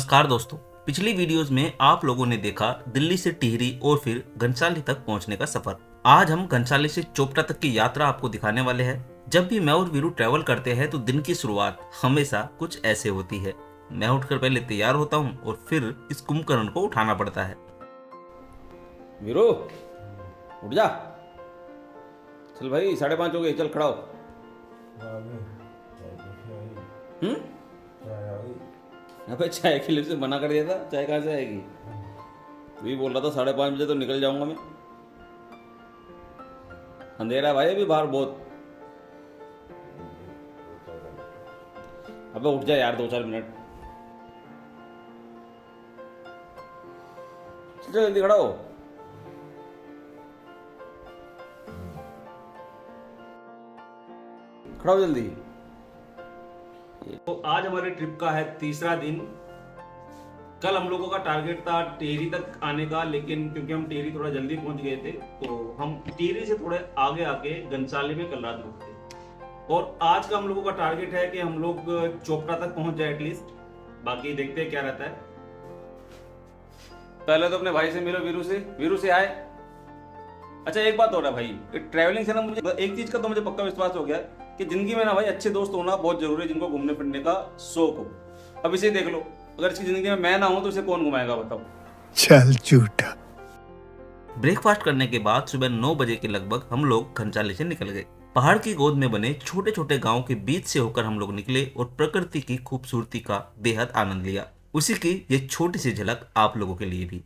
नमस्कार दोस्तों, पिछली वीडियोस में आप लोगों ने देखा दिल्ली से टिहरी और फिर घनसाली तक पहुंचने का सफर। आज हम घनसाली से चोपटा तक की यात्रा आपको दिखाने वाले हैं। जब भी मैं और वीरू ट्रैवल करते हैं तो दिन की शुरुआत हमेशा कुछ ऐसे होती है। मैं उठकर पहले तैयार होता हूँ और फिर इस कुंभकर्ण को उठाना पड़ता है। वीरू उठ जा, चल भाई 5:30 हो गए, चल खड़ा हो। अबे चाय के लिए से मना कर दिया था, चाय कहाँ से आएगी? तू ही बोल रहा था 5:30 बजे तो निकल जाऊंगा मैं। अंधेरा है भाई अभी बाहर बहुत। अबे उठ जा यार 2-4 मिनट, चल जल्दी खड़ा हो। खड़ा हो जल्दी। तो आज हमारे ट्रिप का है तीसरा दिन। कल हम लोगों का टारगेट था टिहरी तक आने का, लेकिन क्योंकि हम टिहरी थोड़ा जल्दी पहुंच गए थे तो हम टिहरी से थोड़े आगे आके घनसाली में कल रात रुकते। और आज का हम लोगों का टारगेट है कि हम लोग चोपटा तक पहुंच जाए एटलीस्ट। बाकी देखते हैं क्या रहता है। पहले तो अपने भाई से मिलो, वीरू से आए। अच्छा एक बात हो रहा है भाई, ट्रैवलिंग से ना मुझे एक चीज का तो मुझे पक्का विश्वास हो गया कि जिंदगी में ना भाई अच्छे दोस्त होना बहुत जरूरी है, जिनको घूमने फिरने का शौक हो। अब इसे देख लो, अगर इसकी जिंदगी में मैं ना हूं तो इसे कौन घुमाएगा बताओ। चल झूठा। ब्रेकफास्ट करने के बाद सुबह 9 बजे के लगभग हम लोग घनसाली से निकल गए। पहाड़ की गोद में बने छोटे छोटे गांव के बीच से होकर हम लोग निकले और प्रकृति की खूबसूरती का बेहद आनंद लिया। उसी की ये छोटी सी झलक आप लोगों के लिए भी।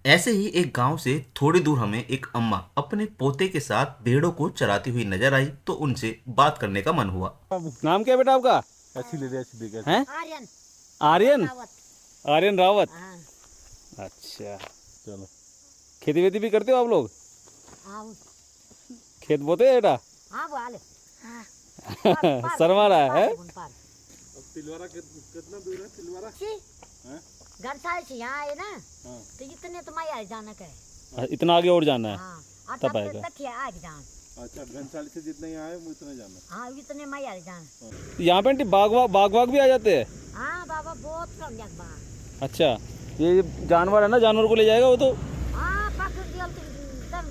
ऐसे ही एक गांव से थोड़ी दूर हमें एक अम्मा अपने पोते के साथ भेड़ों को चराती हुई नजर आई तो उनसे बात करने का मन हुआ। नाम क्या है बेटा आपका? हैं? आर्यन आर्यन रावत। अच्छा चलो, खेती वेती भी करते हो आप लोग? खेत बोते हैं बेटा? शर्मा रहा है। तिलवारा कितना दूर है? तिलवारा घनसाली से यहाँ आए ना तो इतने तो मैं जाना का है। इतना आगे और जाना है? हाँ, तब आएगा। आगे जाना। अच्छा, घनसाली से जितने यहाँ आए वो इतने जाना। हाँ इतने मैं जाना। यहाँ पे आंटी बाघ भी आ जाते हैं? हाँ बाबा बहुत कम बाघ। अच्छा, ये जानवर है ना, जानवर को ले जाएगा वो तो? हाँ पकड़ दिया तो एकदम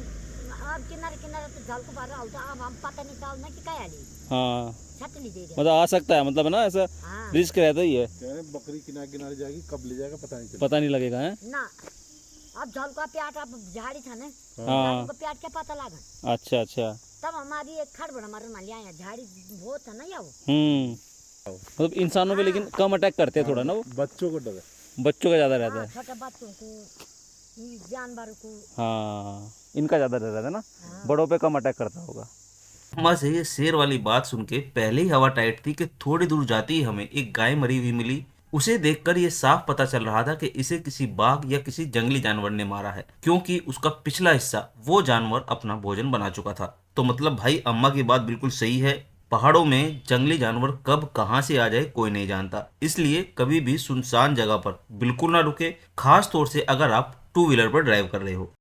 अब किनारे किनारे तो जल को बाहर आउट अब हम पता नहीं चलना कि क्या आली। हाँ छतली दे दे मतलब आ सकता है, मतलब है ना, ऐसा रिस्क रहता ही है। बकरी किनारे किनारे जाएगी, कब ले जाएगा पता नहीं लगेगा है ना। अब जल का प्याट अब झाड़ी था ना, हाँ को प्याट क्या पता लगा। अच्छा अच्छा, तब हमारी एक खड़बड़ हमारे ना लिया झाड़ी बहुत है ना या वो। मतलब इंसानों पे लेकिन कम अटैक करते हैं थोड़ा ना वो। बच्चों को डर है, बच्चों का ज्यादा रहता है। छोटे बच्चों को, जानवरों को। हाँ इनका ज्यादा रहता है ना, बड़ों पे कम अटैक करता होगा। अम्मा से ये शेर वाली बात सुन के पहले ही हवा टाइट थी कि थोड़ी दूर जाती ही हमें एक गाय मरी हुई मिली। उसे देखकर ये साफ पता चल रहा था कि इसे किसी बाघ या किसी जंगली जानवर ने मारा है, क्योंकि उसका पिछला हिस्सा वो जानवर अपना भोजन बना चुका था। तो मतलब भाई अम्मा की बात बिल्कुल सही है। पहाड़ों में जंगली जानवर कब कहां से आ जाए कोई नहीं जानता, इसलिए कभी भी सुनसान जगह पर बिल्कुल ना रुके, खास तौर से अगर आप 2 व्हीलर पर ड्राइव कर रहे हो।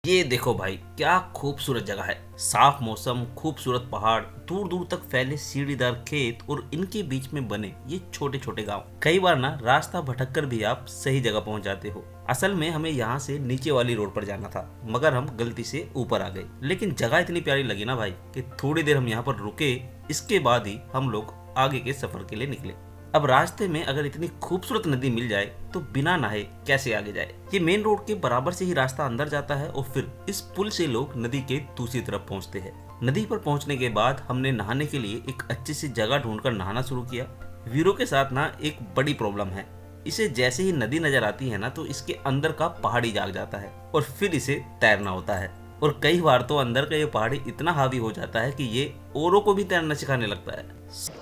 ये देखो भाई क्या खूबसूरत जगह है, साफ मौसम, खूबसूरत पहाड़, दूर दूर तक फैले सीढ़ीदार खेत और इनके बीच में बने ये छोटे छोटे गांव। कई बार ना रास्ता भटककर भी आप सही जगह पहुंच जाते हो। असल में हमें यहाँ से नीचे वाली रोड पर जाना था, मगर हम गलती से ऊपर आ गए। लेकिन जगह इतनी प्यारी लगी ना भाई कि थोड़ी देर हम यहाँ पर रुके, इसके बाद ही हम लोग आगे के सफर के लिए निकले। अब रास्ते में अगर इतनी खूबसूरत नदी मिल जाए तो बिना नहाए कैसे आगे जाए। ये मेन रोड के बराबर से ही रास्ता अंदर जाता है और फिर इस पुल से लोग नदी के दूसरी तरफ पहुंचते हैं। नदी पर पहुंचने के बाद हमने नहाने के लिए एक अच्छी सी जगह ढूंढकर नहाना शुरू किया। वीरू के साथ ना एक बड़ी प्रॉब्लम है, इसे जैसे ही नदी नजर आती है ना तो इसके अंदर का पहाड़ी जाग जाता है और फिर इसे तैरना होता है। और कई बार तो अंदर का ये पहाड़ी इतना हावी हो जाता है कि ये औरों को भी तैरना सिखाने लगता है।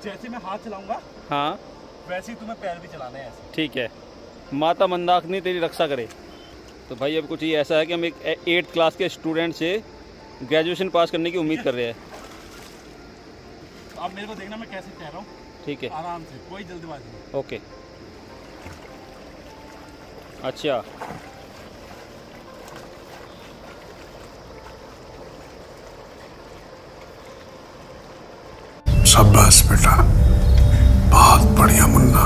जैसे मैं हाथ चलाऊंगा हाँ वैसे ही तुम्हें पैर भी चलाने हैं ऐसे। ठीक है, माता मंदाकिनी तेरी रक्षा करे। तो भाई अब कुछ ये ऐसा है कि हम एक 8th क्लास के स्टूडेंट से ग्रेजुएशन पास करने की उम्मीद कर रहे हैं। तो अब मेरे को देखना मैं कैसे तैर रहा हूँ, ठीक है, आराम से, कोई जल्दबाजी नहीं। ओके। अच्छा शाबाश बेटा, बहुत बढ़िया मुन्ना।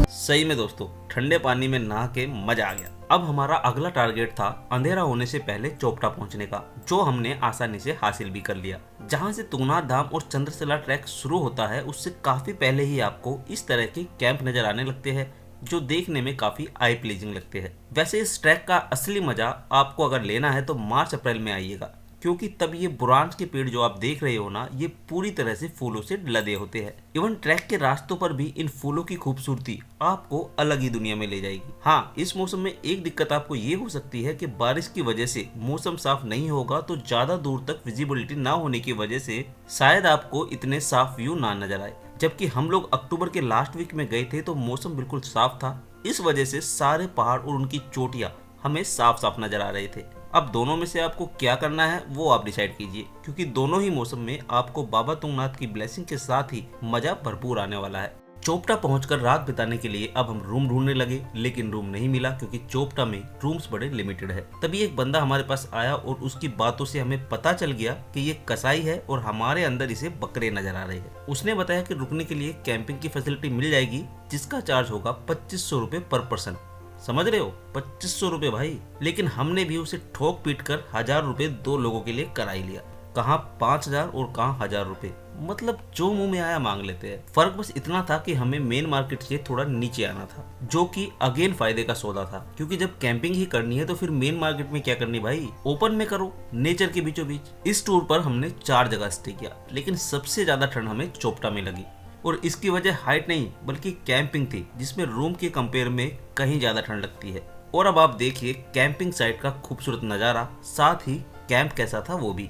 सही में दोस्तों, ठंडे पानी में नहा के मजा आ गया। अब हमारा अगला टारगेट था अंधेरा होने से पहले चोपटा पहुंचने का, जो हमने आसानी से हासिल भी कर लिया। जहां से तुंगनाथ धाम और चंद्रशिला ट्रैक शुरू होता है, उससे काफी पहले ही आपको इस तरह के कैंप नजर आने लगते हैं, जो देखने में काफी आई प्लीजिंग लगते हैं। वैसे इस ट्रैक का असली मजा आपको अगर लेना है तो मार्च अप्रैल में आइएगा, क्योंकि तब ये बुरांश के पेड़ जो आप देख रहे हो ना, ये पूरी तरह से फूलों से लदे होते हैं। इवन ट्रैक के रास्तों पर भी इन फूलों की खूबसूरती आपको अलग ही दुनिया में ले जाएगी। हाँ, इस मौसम में एक दिक्कत आपको ये हो सकती है कि बारिश की वजह से मौसम साफ नहीं होगा, तो ज्यादा दूर तक विजिबिलिटी ना होने की वजह से शायद आपको इतने साफ व्यू ना नजर आए। जबकि हम लोग अक्टूबर के लास्ट वीक में गए थे तो मौसम बिल्कुल साफ था, इस वजह से सारे पहाड़ और उनकी चोटियां हमें साफ साफ नजर आ रहे थे। अब दोनों में से आपको क्या करना है वो आप डिसाइड कीजिए, क्योंकि दोनों ही मौसम में आपको बाबा तुंगनाथ की ब्लेसिंग के साथ ही मजा भरपूर आने वाला है। चोपटा पहुंचकर रात बिताने के लिए अब हम रूम ढूंढने लगे, लेकिन रूम नहीं मिला, क्योंकि चोपटा में रूम्स बड़े लिमिटेड है। तभी एक बंदा हमारे पास आया और उसकी बातों से हमें पता चल गया कि ये कसाई है और हमारे अंदर इसे बकरे नजर आ रहे हैं। उसने बताया कि रुकने के लिए कैंपिंग की फैसिलिटी मिल जाएगी, जिसका चार्ज होगा 2500 रुपए पर पर्सन। समझ रहे हो, 2500 रुपए भाई। लेकिन हमने भी उसे ठोक पीट कर 1000 रुपए 2 लोगों के लिए करा ही लिया। कहाँ 5000 और कहाँ 1000 रुपए, मतलब जो मुंह में आया मांग लेते हैं। फर्क बस इतना था कि हमें मेन मार्केट से थोड़ा नीचे आना था, जो कि अगेन फायदे का सौदा था, क्योंकि जब कैंपिंग ही करनी है तो फिर मेन मार्केट में क्या करनी भाई, ओपन में करो, नेचर के बीचों बीच। इस टूर पर हमने 4 जगह स्टे किया, लेकिन सबसे ज्यादा ठंड हमें चोपटा में लगी, और इसकी वजह हाइट नहीं बल्कि कैंपिंग थी, जिसमें रूम के कंपेयर में कहीं ज्यादा ठंड लगती है। और अब आप देखिए कैंपिंग साइट का खूबसूरत नजारा, साथ ही कैंप कैसा था वो भी।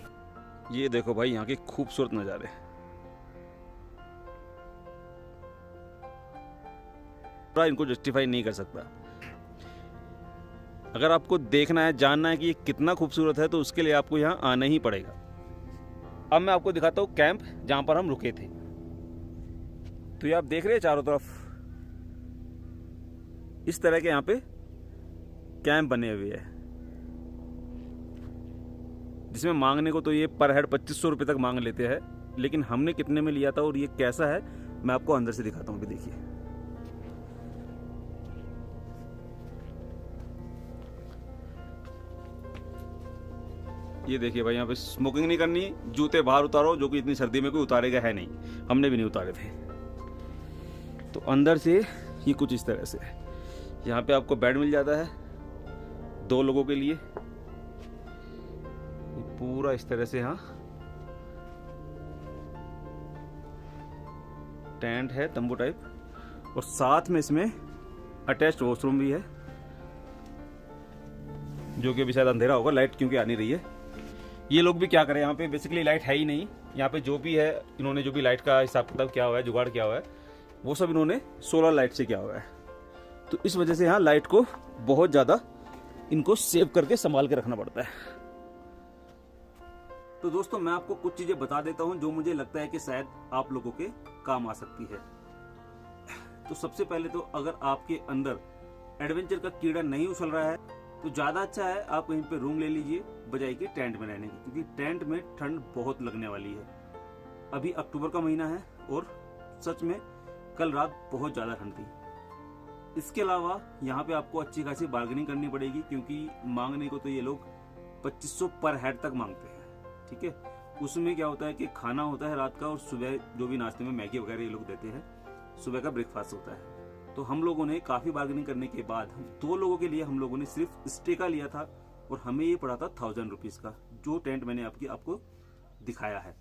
ये देखो भाई यहाँ के खूबसूरत नज़ारे। इनको जस्टिफाई नहीं कर सकता। अगर आपको देखना है, जानना है कि ये कितना खूबसूरत है, तो उसके लिए आपको यहाँ आना ही पड़ेगा। अब मैं आपको दिखाता हूँ कैंप जहाँ पर हम रुके थे। तो ये आप देख रहे हैं चारों तरफ इस तरह के यहाँ पे कैंप बने हुए हैं, जिसमें मांगने को तो ये पर हेड 2500 रुपये तक मांग लेते हैं, लेकिन हमने कितने में लिया था और ये कैसा है मैं आपको अंदर से दिखाता हूँ। अभी देखिए, ये देखिए भाई, यहाँ पे स्मोकिंग नहीं करनी, जूते बाहर उतारो, जो कि इतनी सर्दी में कोई उतारेगा है नहीं, हमने भी नहीं उतारे थे। तो अंदर से ये कुछ इस तरह से है। यहाँ पे आपको बेड मिल जाता है 2 लोगों के लिए, पूरा इस तरह से। यहाँ टेंट है तंबू टाइप, और साथ में इसमें अटैच्ड वॉशरूम भी है, जो कि अभी शायद अंधेरा होगा, लाइट क्योंकि आ नहीं रही है। ये लोग भी क्या करें, यहाँ पे बेसिकली लाइट है ही नहीं। यहाँ पे जो भी है, इन्होंने जो भी लाइट का हिसाब किताब किया हुआ है, जुगाड़ किया हुआ है, वो सब इन्होंने सोलर लाइट से किया हुआ है। तो इस वजह से यहाँ लाइट को बहुत ज़्यादा इनको सेव करके संभाल के रखना पड़ता है। तो दोस्तों, मैं आपको कुछ चीज़ें बता देता हूँ जो मुझे लगता है कि शायद आप लोगों के काम आ सकती है। तो सबसे पहले तो अगर आपके अंदर एडवेंचर का कीड़ा नहीं उछल रहा है, तो ज़्यादा अच्छा है आप कहीं पे रूम ले लीजिए बजाय कि टेंट में रहने की, क्योंकि टेंट में ठंड बहुत लगने वाली है। अभी अक्टूबर का महीना है और सच में कल रात बहुत ज़्यादा ठंड थी। इसके अलावा यहाँ पे आपको अच्छी खासी बार्गेनिंग करनी पड़ेगी, क्योंकि मांगने को तो ये लोग 2500 पर हेड तक मांगते हैं, ठीक है। उसमें क्या होता है कि खाना होता है रात का, और सुबह जो भी नाश्ते में मैगी वगैरह ये लोग देते हैं, सुबह का ब्रेकफास्ट होता है। तो हम लोगों ने काफ़ी बार्गेनिंग करने के बाद 2 लोगों के लिए हम लोगों ने सिर्फ स्टे का लिया था, और हमें ये पड़ा था 1000 रुपीज़ का, जो टेंट मैंने आपको दिखाया है।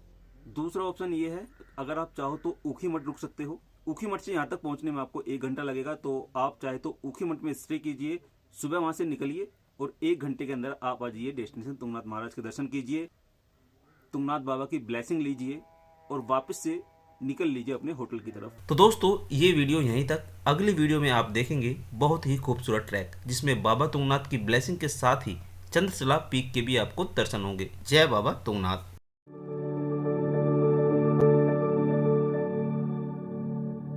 दूसरा ऑप्शन ये है, अगर आप चाहो तो ऊखीमठ रुक सकते हो। ऊखीमठ से यहाँ तक पहुँचने में आपको 1 घंटा लगेगा, तो आप चाहे तो ऊखीमठ में स्टे कीजिए, सुबह वहाँ से निकलिए और 1 घंटे के अंदर आप आ जाइए डेस्टिनेशन तुंगनाथ महाराज के दर्शन कीजिए, तुंगनाथ बाबा की ब्लेसिंग लीजिए और वापस से निकल लीजिए अपने होटल की तरफ। तो दोस्तों ये वीडियो यहीं तक। अगली वीडियो में आप देखेंगे बहुत ही खूबसूरत ट्रैक जिसमें बाबा तुंगनाथ की ब्लेसिंग के साथ ही चंद्रशिला पीक के भी आपको दर्शन होंगे। जय बाबा तुंगनाथ।